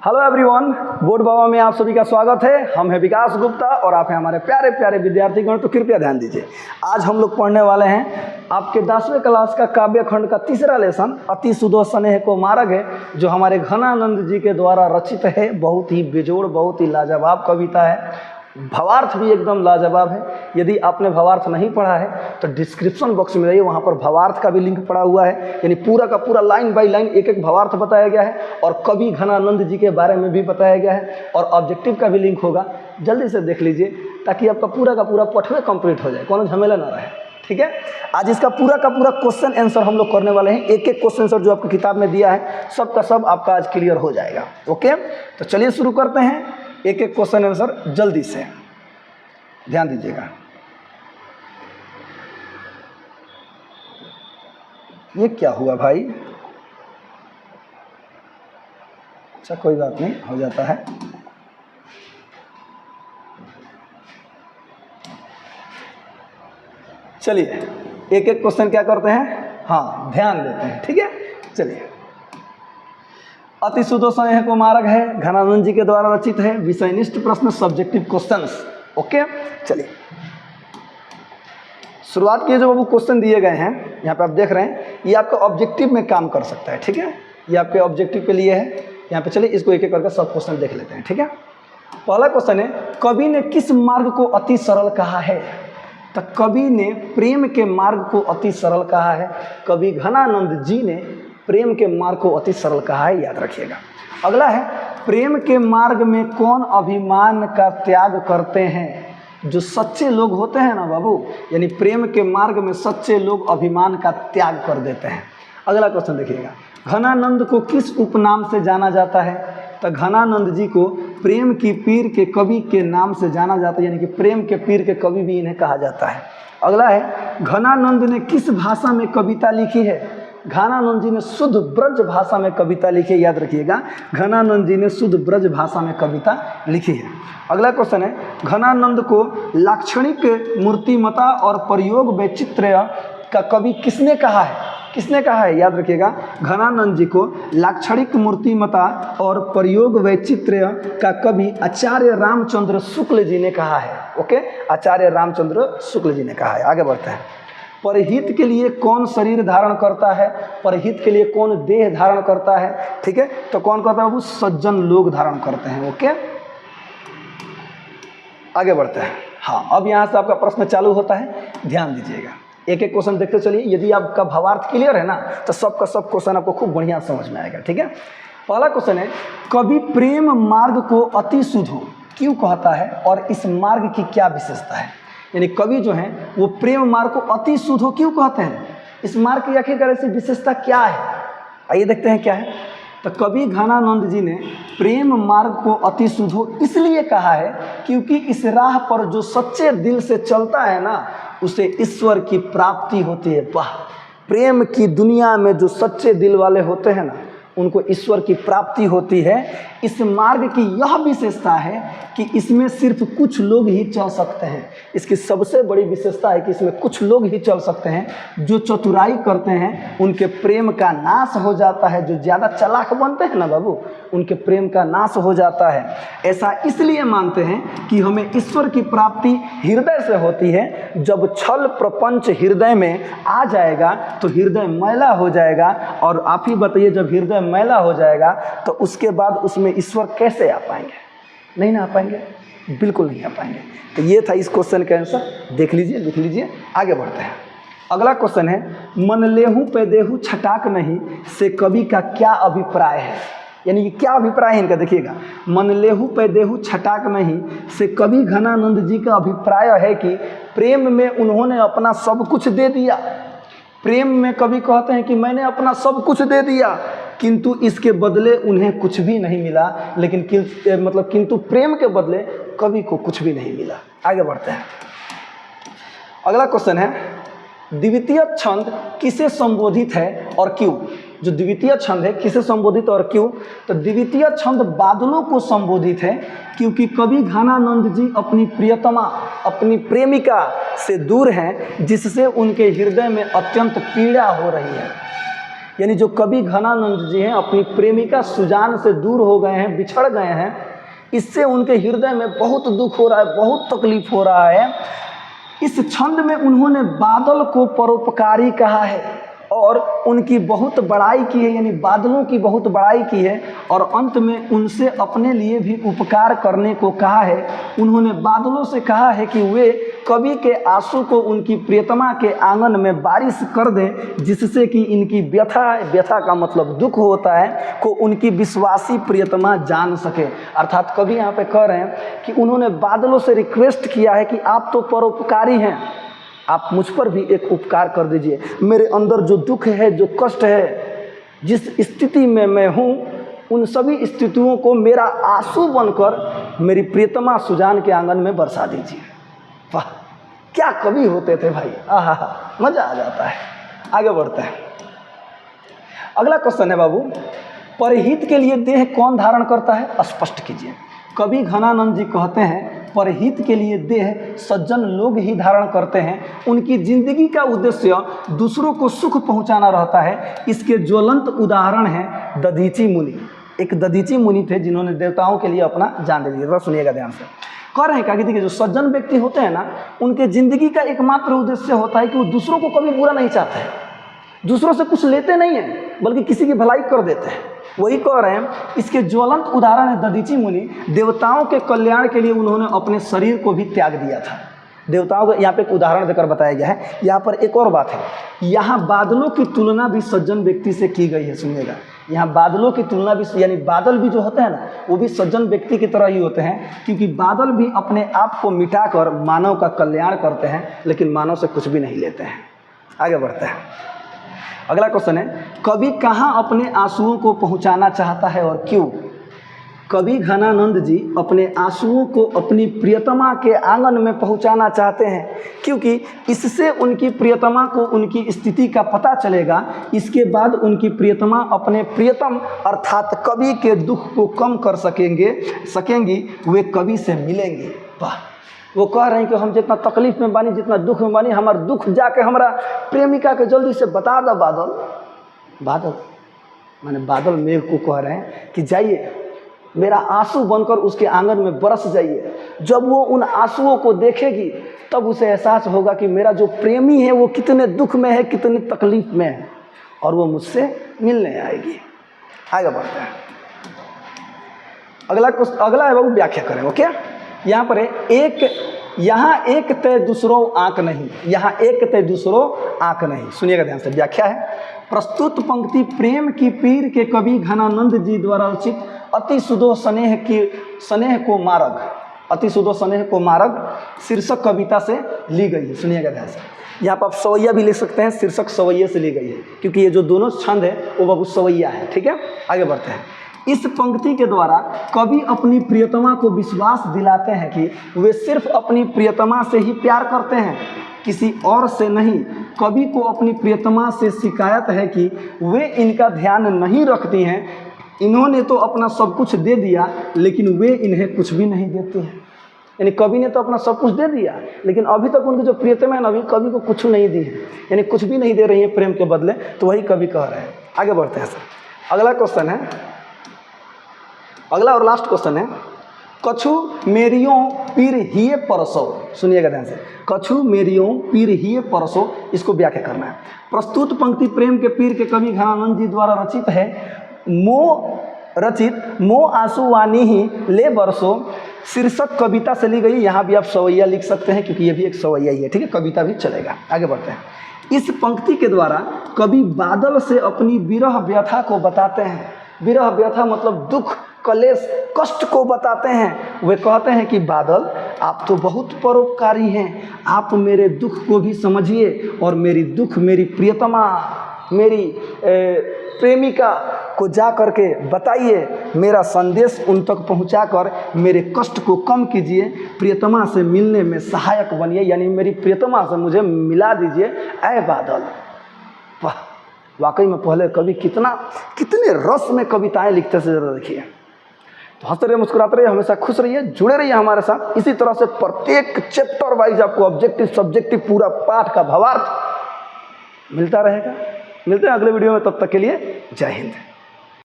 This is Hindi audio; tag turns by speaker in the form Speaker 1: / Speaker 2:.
Speaker 1: हेलो एवरीवन, बोर्ड बाबा में आप सभी का स्वागत है। हम हैं विकास गुप्ता और आप हैं हमारे प्यारे प्यारे विद्यार्थीगण। तो कृपया ध्यान दीजिए, आज हम लोग पढ़ने वाले हैं आपके 10वें क्लास का काव्य खंड का तीसरा लेसन अति सुधो स्नेह को मार्ग है, जो हमारे घनानंद जी के द्वारा रचित है। बहुत ही बेजोड़, बहुत ही लाजवाब कविता है। भावार्थ भी एकदम लाजवाब है। यदि आपने भावार्थ नहीं पढ़ा है तो डिस्क्रिप्शन बॉक्स में जाइए, वहाँ पर भावार्थ का भी लिंक पड़ा हुआ है। यानी पूरा का पूरा लाइन बाय लाइन एक एक भावार्थ बताया गया है और कवि घनानंद जी के बारे में भी बताया गया है और ऑब्जेक्टिव का भी लिंक होगा। जल्दी से देख लीजिए ताकि आपका पूरा का पूरा पठवे कंप्लीट हो जाए, कोनो झमेला ना रहे। ठीक है, आज इसका पूरा का पूरा क्वेश्चन आंसर हम लोग करने वाले हैं। एक एक क्वेश्चन आंसर जो आपकी किताब में दिया है सब का सब आपका आज क्लियर हो जाएगा। ओके, तो चलिए शुरू करते हैं। एक एक क्वेश्चन आंसर जल्दी से ध्यान दीजिएगा। ये क्या हुआ भाई? अच्छा, कोई बात नहीं, हो जाता है। चलिए एक एक क्वेश्चन क्या करते हैं, हाँ ध्यान देते हैं। ठीक है, चलिए। अति सुधो स्नेह को मार्ग है, घनानंद जी के द्वारा रचित है। विषयनिष्ठ प्रश्न, सब्जेक्टिव क्वेश्चंस। ओके, चलिए शुरुआत किए। जो बाबू क्वेश्चन दिए गए हैं यहाँ पे आप देख रहे हैं, ये आपका ऑब्जेक्टिव में काम कर सकता है। ठीक है, ये आपके ऑब्जेक्टिव के लिए है। यहाँ पे चलिए इसको एक एक करके सब क्वेश्चन देख लेते हैं। ठीक है, पहला क्वेश्चन है, कवि ने किस मार्ग को अति सरल कहा है? तो कवि ने प्रेम के मार्ग को अति सरल कहा है। कवि घनानंद जी ने प्रेम के मार्ग को अति सरल कहा है, याद रखिएगा। अगला है, प्रेम के मार्ग में कौन अभिमान का त्याग करते हैं? जो सच्चे लोग होते हैं ना बाबू, यानी प्रेम के मार्ग में सच्चे लोग अभिमान का त्याग कर देते हैं। अगला क्वेश्चन देखिएगा, घनानंद को किस उपनाम से जाना जाता है? तो घनानंद जी को प्रेम की पीर के कवि के नाम से जाना जाता है, यानी कि प्रेम के पीर के कवि भी इन्हें कहा जाता है। अगला है, घनानंद ने किस भाषा में कविता लिखी है? घनानंद जी ने शुद्ध ब्रज भाषा में कविता लिखी है, याद रखिएगा। घनानंद जी ने शुद्ध ब्रज भाषा में कविता लिखी है। अगला क्वेश्चन है, घनानंद को लाक्षणिक मूर्तिमता और प्रयोग वैचित्र्य का कवि किसने कहा है? किसने कहा है, याद रखिएगा। घनानंद जी को लाक्षणिक मूर्तिमता और प्रयोग वैचित्र्य का कवि आचार्य रामचंद्र शुक्ल जी ने कहा है। ओके, आचार्य रामचंद्र शुक्ल जी ने कहा है। आगे बढ़ते हैं। परहित के लिए कौन शरीर धारण करता है? परहित के लिए कौन देह धारण करता है? ठीक है, तो कौन करता है बाबू? सज्जन लोग धारण करते हैं। ओके, आगे बढ़ते हैं। हाँ, अब यहाँ से आपका प्रश्न चालू होता है, ध्यान दीजिएगा। एक एक क्वेश्चन देखते चलिए। यदि आपका भावार्थ क्लियर है ना तो सबका सब क्वेश्चन आपको खूब बढ़िया समझ में आएगा। ठीक है, पहला क्वेश्चन है, कवि प्रेम मार्ग को अति सुधो क्यों कहता है और इस मार्ग की क्या विशेषता है? यानी कवि जो है वो प्रेम मार्ग को अति शुद्ध क्यों कहते हैं? इस मार्ग की आखिरकार ऐसी विशेषता क्या है? आइए देखते हैं क्या है। तो कवि घनानंद जी ने प्रेम मार्ग को अति शुद्ध इसलिए कहा है क्योंकि इस राह पर जो सच्चे दिल से चलता है ना, उसे ईश्वर की प्राप्ति होती है। वाह, प्रेम की दुनिया में जो सच्चे दिल वाले होते हैं ना, उनको ईश्वर की प्राप्ति होती है। इस मार्ग की यह विशेषता है कि इसमें सिर्फ कुछ लोग ही चल सकते हैं। इसकी सबसे बड़ी विशेषता है कि इसमें कुछ लोग ही चल सकते हैं। जो चतुराई करते हैं उनके प्रेम का नाश हो जाता है। जो ज़्यादा चालाक बनते हैं ना बाबू, उनके प्रेम का नाश हो जाता है। ऐसा इसलिए मानते हैं कि हमें ईश्वर की प्राप्ति हृदय से होती है। जब छल प्रपंच हृदय में आ जाएगा तो हृदय मैला हो जाएगा। और आप ही बताइए, जब हृदय मैला हो जाएगा तो उसके बाद उसमें ईश्वर कैसे आ पाएंगे? नहीं ना आ पाएंगे, बिल्कुल नहीं आ पाएंगे। तो ये था इस क्वेश्चन का आंसर। देख लीजिए, लिख लीजिए। आगे बढ़ते हैं। अगला क्वेश्चन है, मन लेहू पे देहू छटाक नहीं से कवि का क्या अभिप्राय है? यानी कि क्या अभिप्राय है इनका, देखिएगा। मन लेहू पे देहू छटाक नहीं से कवि घनानंद जी का अभिप्राय है कि प्रेम में उन्होंने अपना सब कुछ दे दिया। प्रेम में कवि कहते हैं कि मैंने अपना सब कुछ दे दिया, किंतु इसके बदले उन्हें कुछ भी नहीं मिला। लेकिन किंतु प्रेम के बदले कवि को कुछ भी नहीं मिला। आगे बढ़ते हैं। अगला क्वेश्चन है, द्वितीय छंद किसे संबोधित है और क्यों? जो द्वितीय छंद है किसे संबोधित और क्यों? तो द्वितीय छंद बादलों को संबोधित है क्योंकि कवि घनानंद जी अपनी प्रियतमा, अपनी प्रेमिका से दूर हैं, जिससे उनके हृदय में अत्यंत पीड़ा हो रही है। यानी जो कवि घनानंद जी हैं अपनी प्रेमिका सुजान से दूर हो गए हैं, बिछड़ गए हैं, इससे उनके हृदय में बहुत दुख हो रहा है, बहुत तकलीफ हो रहा है। इस छंद में उन्होंने बादल को परोपकारी कहा है और उनकी बहुत बड़ाई की है, यानी बादलों की बहुत बड़ाई की है, और अंत में उनसे अपने लिए भी उपकार करने को कहा है। उन्होंने बादलों से कहा है कि वे कवि के आंसू को उनकी प्रियतमा के आंगन में बारिश कर दें, जिससे कि इनकी व्यथा का मतलब दुख होता है, को उनकी विश्वासी प्रियतमा जान सके। अर्थात कवि यहाँ पे कह रहे हैं कि उन्होंने बादलों से रिक्वेस्ट किया है कि आप तो परोपकारी हैं, आप मुझ पर भी एक उपकार कर दीजिए। मेरे अंदर जो दुख है, जो कष्ट है, जिस स्थिति में मैं हूँ, उन सभी स्थितियों को मेरा आंसू बनकर मेरी प्रियतमा सुजान के आंगन में बरसा दीजिए। वाह, क्या कवि होते थे भाई, आहा, मज़ा आ जाता है। आगे बढ़ते हैं। अगला क्वेश्चन है बाबू, परहित के लिए देह कौन धारण करता है, स्पष्ट कीजिए। कवि घनानंद जी कहते हैं परहित के लिए देह सज्जन लोग ही धारण करते हैं। उनकी जिंदगी का उद्देश्य दूसरों को सुख पहुंचाना रहता है। इसके ज्वलंत उदाहरण हैं दधीची मुनि। एक दधीची मुनि थे जिन्होंने देवताओं के लिए अपना जान दे दिया। सुनिएगा ध्यान से। कह रहे हैं क्या कि देखिए, जो सज्जन व्यक्ति होते हैं ना, उनके जिंदगी का एकमात्र उद्देश्य होता है कि वो दूसरों को कभी बुरा नहीं चाहते हैं, दूसरों से कुछ लेते नहीं हैं, बल्कि किसी की भलाई कर देते हैं। वही कह रहे हैं। इसके ज्वलंत उदाहरण है दधीची मुनि। देवताओं के कल्याण के लिए उन्होंने अपने शरीर को भी त्याग दिया था। देवताओं को यहाँ पे एक उदाहरण देकर बताया गया है। यहाँ पर एक और बात है, यहाँ बादलों की तुलना भी सज्जन व्यक्ति से की गई है। सुनिएगा, यहाँ बादलों की तुलना भी, यानी बादल भी जो होते हैं ना, वो भी सज्जन व्यक्ति की तरह ही होते हैं, क्योंकि बादल भी अपने आप को मिटाकर मानव का कल्याण करते हैं, लेकिन मानव से कुछ भी नहीं लेते हैं। आगे बढ़ते हैं। अगला क्वेश्चन है, कवि कहाँ अपने आंसुओं को पहुँचाना चाहता है और क्यों? कवि घनानंद जी अपने आंसुओं को अपनी प्रियतमा के आंगन में पहुंचाना चाहते हैं, क्योंकि इससे उनकी प्रियतमा को उनकी स्थिति का पता चलेगा। इसके बाद उनकी प्रियतमा अपने प्रियतम अर्थात कवि के दुख को कम कर सकेंगी, वे कवि से मिलेंगे। वाह, वो कह रहे हैं कि हम जितना तकलीफ में बानी, जितना दुख में बानी, हमारा दुख जाके हमारा प्रेमिका के जल्दी से बता दो। बादल माने बादल मेघ को कह रहे हैं कि जाइए, मेरा आंसू बनकर उसके आंगन में बरस जाइए। जब वो उन आंसुओं को देखेगी तब उसे एहसास होगा कि मेरा जो प्रेमी है वो कितने दुख में है, कितनी तकलीफ में है, और वो मुझसे मिलने आएगी। आगे बढ़ते हैं। अगला है बाबू, व्याख्या करें। ओके, यहाँ पर है यहाँ एक तय दूसरों आंक नहीं, यहाँ एक तय दूसरों आंक नहीं। सुनिएगा ध्यान से, व्याख्या है। प्रस्तुत पंक्ति प्रेम की पीर के कवि घनानंद जी द्वारा रचित अति सुदो स्नेह को मार्ग शीर्षक कविता से ली गई है। सुनिएगा ध्यान से। यहाँ पर आप सवैया भी लिख सकते हैं, शीर्षक सवैये से ली गई है, क्योंकि ये जो दोनों छंद है वो बाबू सवैया है। ठीक है, आगे बढ़ते हैं। इस पंक्ति के द्वारा कवि अपनी प्रियतमा को विश्वास दिलाते हैं कि वे सिर्फ अपनी प्रियतमा से ही प्यार करते हैं, किसी और से नहीं। कवि को अपनी प्रियतमा से शिकायत है कि वे इनका ध्यान नहीं रखती हैं। इन्होंने तो अपना सब कुछ दे दिया, लेकिन वे इन्हें कुछ भी नहीं देती हैं। यानी कवि ने तो अपना सब कुछ दे दिया, लेकिन अभी तक उनकी जो प्रियतमा है ना, अभी कवि को कुछ नहीं दी है, यानी कुछ भी नहीं दे रही है प्रेम के बदले। तो वही कवि कह रहे हैं। आगे बढ़ते हैं सर। अगला क्वेश्चन है, अगला और लास्ट क्वेश्चन है, कछु मेरियों पीर हिये परसो। सुनिएगा ध्यान से, कछु मेरियों पीर हिये परसो, इसको व्याख्या करना है। प्रस्तुत पंक्ति प्रेम के पीर के कवि घनानंद जी द्वारा रचित है। मो आंसुवानी ही ले बरसो शीर्षक कविता से ली गई। यहाँ भी आप सवैया लिख सकते हैं, क्योंकि ये भी एक सवैया ही है। ठीक है, कविता भी चलेगा। आगे बढ़ते हैं। इस पंक्ति के द्वारा कवि बादल से अपनी विरह व्यथा को बताते हैं। विरह व्यथा मतलब दुख, कलेश, कष्ट को बताते हैं। वे कहते हैं कि बादल, आप तो बहुत परोपकारी हैं, आप मेरे दुख को भी समझिए और मेरी दुख, मेरी प्रियतमा, मेरी प्रेमिका को जा करके बताइए, मेरा संदेश उन तक पहुंचाकर मेरे कष्ट को कम कीजिए, प्रियतमा से मिलने में सहायक बनिए, यानी मेरी प्रियतमा से मुझे मिला दीजिए। ऐ बादल। वाह, वाकई में पहले कवि कितने रस में कविताएं लिखते से जरा देखिए। तो हंसते रहिए, मुस्कुराते रहिए, हमेशा खुश रहिए, जुड़े रहिए हमारे साथ। इसी तरह से प्रत्येक चैप्टर वाइज आपको ऑब्जेक्टिव, सब्जेक्टिव, पूरा पाठ का भावार्थ मिलता रहेगा। मिलते हैं अगले वीडियो में, तब तक के लिए जय हिंद।